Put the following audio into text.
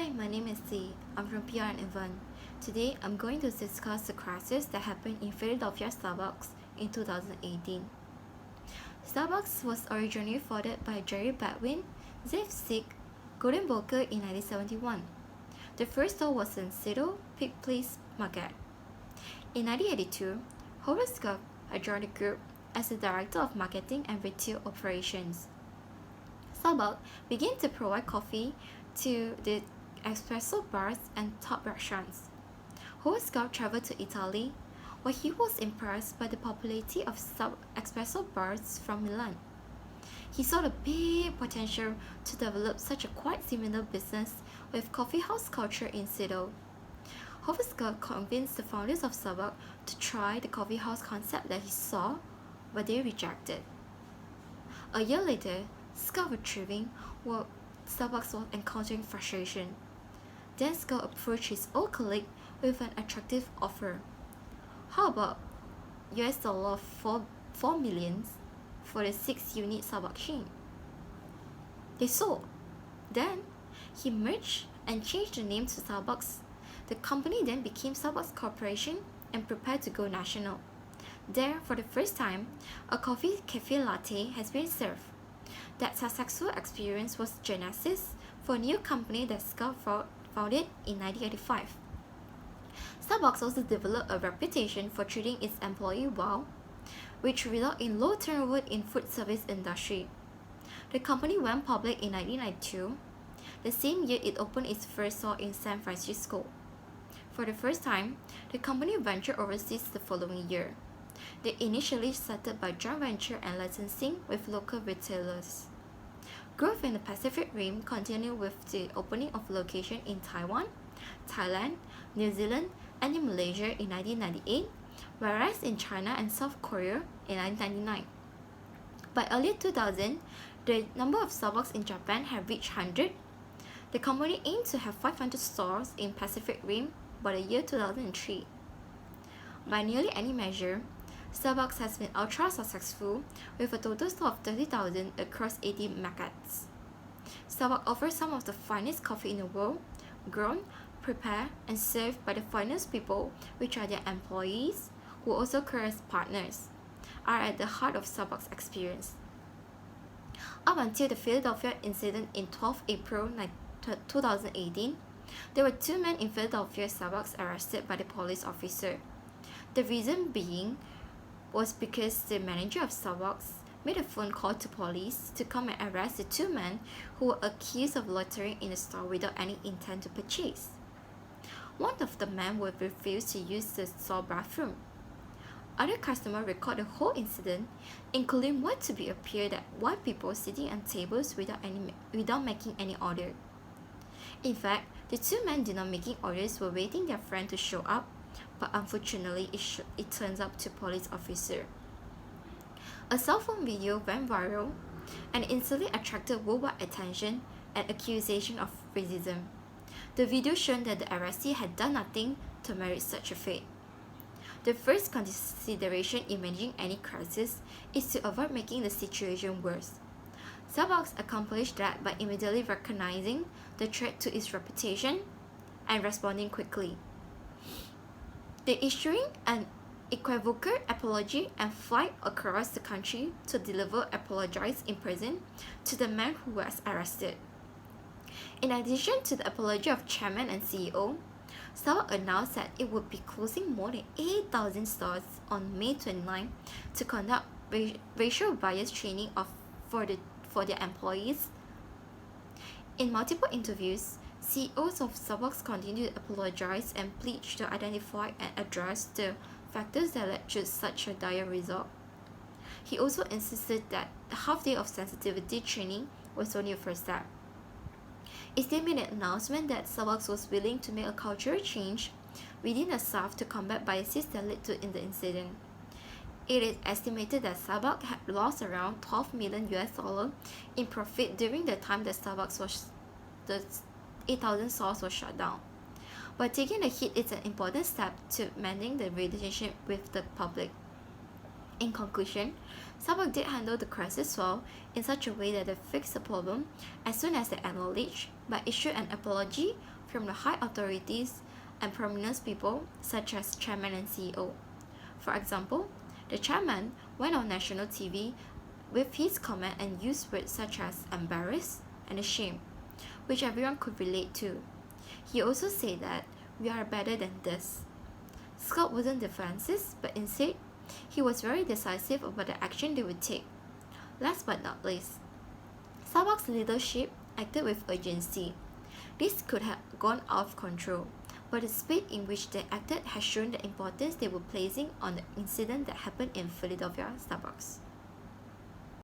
Hi, my name is Lee. I'm from PR and Event. Today, I'm going to discuss the crisis that happened in Philadelphia Starbucks in 2018. Starbucks was originally founded by Jerry Baldwin, Zev Sig, Gordon Booker in 1971. The first store was in Cedar Pig Place Market. In 1982, Horace Gov had joined the group as the Director of Marketing and Retail Operations. Starbucks began to provide coffee to the espresso bars and top restaurants. Horace Gov traveled to Italy, where he was impressed by the popularity of espresso bars from Milan. He saw the big potential to develop such a quite similar business with coffee house culture in Seattle. Horace Gov convinced the founders of Starbucks to try the coffee house concept that he saw, but they rejected. A year later, Scott was thriving while Starbucks was encountering frustration. Then Scott approached his old colleague with an attractive offer. How about $4 million for the 6-unit Starbucks chain? They sold. Then, he merged and changed the name to Starbucks. The company then became Starbucks Corporation and prepared to go national. There, for the first time, a coffee cafe latte has been served. That successful experience was genesis for a new company that Scott founded in 1985. Starbucks also developed a reputation for treating its employees well, which resulted in low turnover in food service industry. The company went public in 1992. The same year, it opened its first store in San Francisco. For the first time, the company ventured overseas the following year. They initially started by joint venture and licensing with local retailers. Growth in the Pacific Rim continued with the opening of locations in Taiwan, Thailand, New Zealand, and in Malaysia in 1998, whereas in China and South Korea in 1999. By early 2000, the number of Starbucks in Japan had reached 100. The company aimed to have 500 stores in Pacific Rim by the year 2003. By nearly any measure, Starbucks has been ultra successful with a total store of 30,000 across 80 markets. Starbucks offers some of the finest coffee in the world, grown, prepared, and served by the finest people, which are their employees, who also serve as partners, are at the heart of Starbucks experience. Up until the Philadelphia incident in 12 April 2018, there were 2 men in Philadelphia Starbucks arrested by the police officer. The reason being was because the manager of Starbucks made a phone call to police to come and arrest the 2 men who were accused of loitering in the store without any intent to purchase. One of the men would refuse to use the store bathroom. Other customers recorded the whole incident, including what to be appeared at 1 people sitting on tables without making any order. In fact, the 2 men did not making orders were waiting their friend to show up, but unfortunately it turns up to police officer. A cell phone video went viral and instantly attracted worldwide attention and accusation of racism. The video showed that the arrestee had done nothing to merit such a fate. The first consideration in managing any crisis is to avoid making the situation worse. Starbucks accomplished that by immediately recognizing the threat to its reputation and responding quickly. They issuing an equivocal apology and flight across the country to deliver apologies in person to the man who was arrested. In addition to the apology of chairman and CEO, Starbucks announced that it would be closing more than 8,000 stores on May 29 to conduct racial bias training for their employees. In multiple interviews, CEOs of Starbucks continued to apologize and pledge to identify and address the factors that led to such a dire result. He also insisted that the half-day of sensitivity training was only a first step. It still made an announcement that Starbucks was willing to make a cultural change within the staff to combat biases that led to in the incident. It is estimated that Starbucks had lost around $12 million in profit during the time that the 8,000 stores were shut down. But taking the hit is an important step to mending the relationship with the public. In conclusion, Starbucks did handle the crisis well in such a way that they fixed the problem as soon as they acknowledged, but issued an apology from the high authorities and prominent people such as chairman and CEO. For example, the chairman went on national TV with his comment and used words such as embarrassed and ashamed, which everyone could relate to. He also said that we are better than this. Scott wasn't defensive, but instead, he was very decisive about the action they would take. Last but not least, Starbucks leadership acted with urgency. This could have gone out of control, but the speed in which they acted has shown the importance they were placing on the incident that happened in Philadelphia Starbucks.